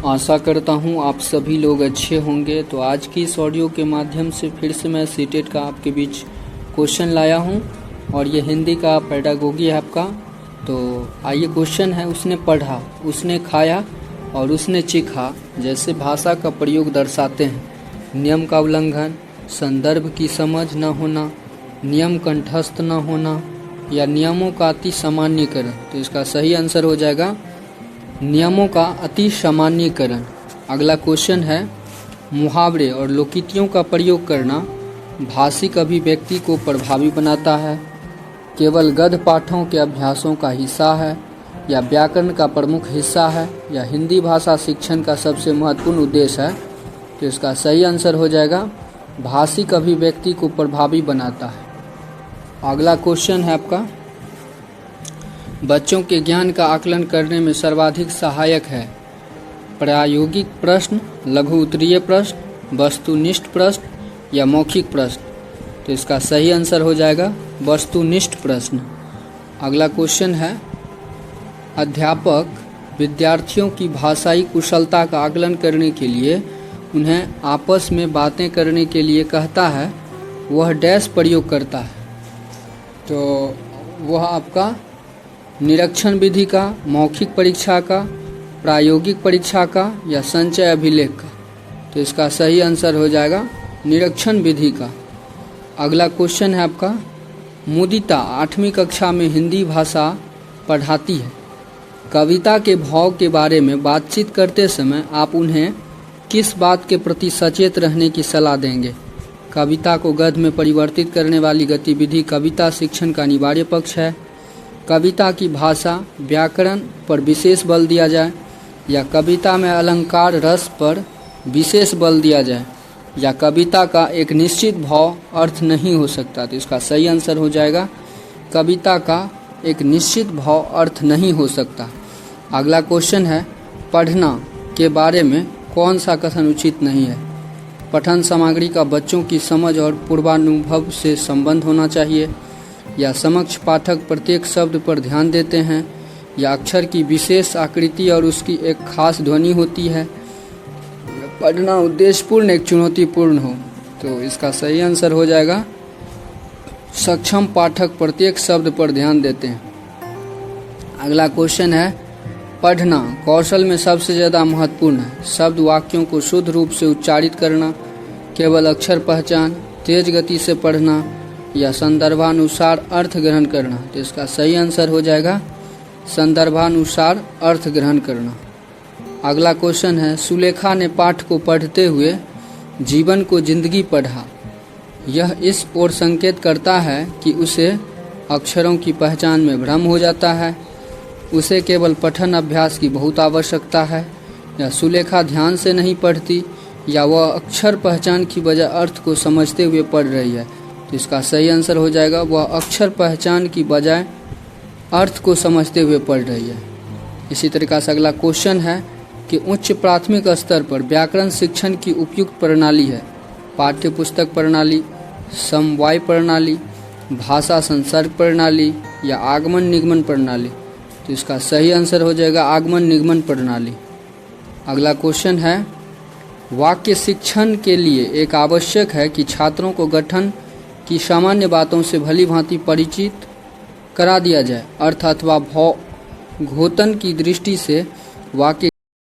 आशा करता हूँ आप सभी लोग अच्छे होंगे। तो आज की इस ऑडियो के माध्यम से फिर से मैं सीटेट का आपके बीच क्वेश्चन लाया हूँ और ये हिंदी का पेडागोगी है आपका। तो आइए, क्वेश्चन है, उसने पढ़ा, उसने खाया और उसने चीखा जैसे भाषा का प्रयोग दर्शाते हैं। नियम का उल्लंघन, संदर्भ की समझ न होना, नियम कंठस्थ न होना या नियमों का अति सामान्यीकरण। तो इसका सही आंसर हो जाएगा नियमों का अति सामान्यीकरण। अगला क्वेश्चन है, मुहावरे और लोकोक्तियों का प्रयोग करना भाषिक अभिव्यक्ति को प्रभावी बनाता है, केवल गद्य पाठों के अभ्यासों का हिस्सा है या व्याकरण का प्रमुख हिस्सा है या हिंदी भाषा शिक्षण का सबसे महत्वपूर्ण उद्देश्य है। तो इसका सही आंसर हो जाएगा भाषिक अभिव्यक्ति को प्रभावी बनाता है। अगला क्वेश्चन है आपका, बच्चों के ज्ञान का आकलन करने में सर्वाधिक सहायक है प्रायोगिक प्रश्न, लघु उत्तरीय प्रश्न, वस्तुनिष्ठ प्रश्न या मौखिक प्रश्न। तो इसका सही आंसर हो जाएगा वस्तुनिष्ठ प्रश्न। अगला क्वेश्चन है, अध्यापक विद्यार्थियों की भाषाई कुशलता का आकलन करने के लिए उन्हें आपस में बातें करने के लिए कहता है, वह डैश प्रयोग करता है। तो वह आपका निरीक्षण विधि का, मौखिक परीक्षा का, प्रायोगिक परीक्षा का या संचय अभिलेख का। तो इसका सही आंसर हो जाएगा निरीक्षण विधि का। अगला क्वेश्चन है आपका, मुदिता 8वीं कक्षा में हिंदी भाषा पढ़ाती है। कविता के भाव के बारे में बातचीत करते समय आप उन्हें किस बात के प्रति सचेत रहने की सलाह देंगे? कविता को गद्य में परिवर्तित करने वाली गतिविधि कविता शिक्षण का अनिवार्य पक्ष है, कविता की भाषा व्याकरण पर विशेष बल दिया जाए या कविता में अलंकार रस पर विशेष बल दिया जाए या कविता का एक निश्चित भाव अर्थ नहीं हो सकता। तो इसका सही आंसर हो जाएगा कविता का एक निश्चित भाव अर्थ नहीं हो सकता। अगला क्वेश्चन है, पढ़ना के बारे में कौन सा कथन उचित नहीं है? पठन सामग्री का बच्चों की समझ और पूर्वानुभव से संबंध होना चाहिए या समक्ष पाठक प्रत्येक शब्द पर ध्यान देते हैं या अक्षर की विशेष आकृति और उसकी एक खास ध्वनि होती है, पढ़ना उद्देश्यपूर्ण एक चुनौतीपूर्ण हो। तो इसका सही आंसर हो जाएगा सक्षम पाठक प्रत्येक शब्द पर ध्यान देते हैं। अगला क्वेश्चन है, पढ़ना कौशल में सबसे ज़्यादा महत्वपूर्ण है शब्द वाक्यों को शुद्ध रूप से उच्चारित करना, केवल अक्षर पहचान, तेज गति से पढ़ना या संदर्भानुसार अर्थ ग्रहण करना। तो इसका सही आंसर हो जाएगा संदर्भानुसार अर्थ ग्रहण करना। अगला क्वेश्चन है, सुलेखा ने पाठ को पढ़ते हुए जीवन को जिंदगी पढ़ा। यह इस ओर संकेत करता है कि उसे अक्षरों की पहचान में भ्रम हो जाता है, उसे केवल पठन अभ्यास की बहुत आवश्यकता है या सुलेखा ध्यान से नहीं पढ़ती या वह अक्षर पहचान की बजाय अर्थ को समझते हुए पढ़ रही है। तो इसका सही आंसर हो जाएगा वह अक्षर पहचान की बजाय अर्थ को समझते हुए पढ़ रही है। इसी तरीक़ा से अगला क्वेश्चन है कि उच्च प्राथमिक स्तर पर व्याकरण शिक्षण की उपयुक्त प्रणाली है पाठ्य पुस्तक प्रणाली, समवाय प्रणाली, भाषा संसर्ग प्रणाली या आगमन निगमन प्रणाली। तो इसका सही आंसर हो जाएगा आगमन निगमन प्रणाली। अगला क्वेश्चन है, वाक्य शिक्षण के लिए एक आवश्यक है कि छात्रों को गठन की सामान्य बातों से भली भांति परिचित करा दिया जाए। अर्थ अथवा भाव घोतन की दृष्टि से वाक्य